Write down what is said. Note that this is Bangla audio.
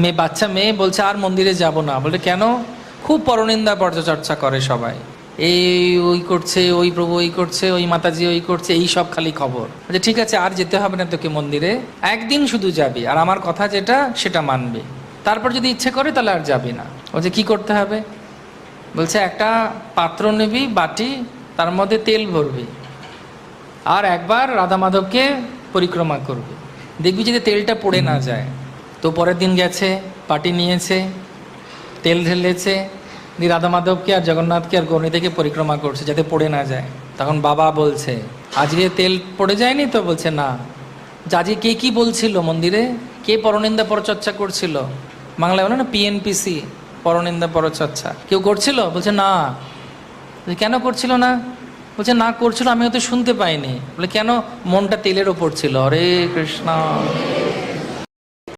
মেয়ে বাচ্চা মেয়ে বলছে আর মন্দিরে যাব না। বলে কেন? খুব পরনিন্দা পরচর্চা করে সবাই, এই ওই করছে, ওই প্রভু ওই করছে, ওই মাতাজি ওই করছে, এই সব খালি খবর। বলছে ঠিক আছে, আর যেতে হবে না তোকে মন্দিরে, একদিন শুধু যাবি আর আমার কথা যেটা সেটা মানবি, তারপর যদি ইচ্ছে করে তাহলে আর যাবি না। বলছে কি করতে হবে? বলছে একটা পাত্র নিবি, বাটি, তার মধ্যে তেল ভরবি আর একবার রাধা মাধবকে পরিক্রমা করবি, দেখবি যদি তেলটা পড়ে না যায়। তো পরের দিন গেছে, পাটি নিয়েছে, তেল ঢেলেছে, রাধা মাধবকে আর জগন্নাথকে আর গৌরীদেরকে পরিক্রমা করছে যাতে পড়ে না যায়। তখন বাবা বলছে আজকে তেল পড়ে যায়নি তো? বলছে না। আজকে কে কি বলছিল মন্দিরে, কে পরনিন্দা পরচর্চা করছিল? বাংলায় বলে না পিএনপিসি, পরনিন্দা পরচর্চা, কেউ করছিল? বলছে না। কেন করছিল না? বলছে না করছিল, আমি হয়তো শুনতে পাইনি। বলে কেন? মনটা তেলের ওপর ছিল। হরে কৃষ্ণ।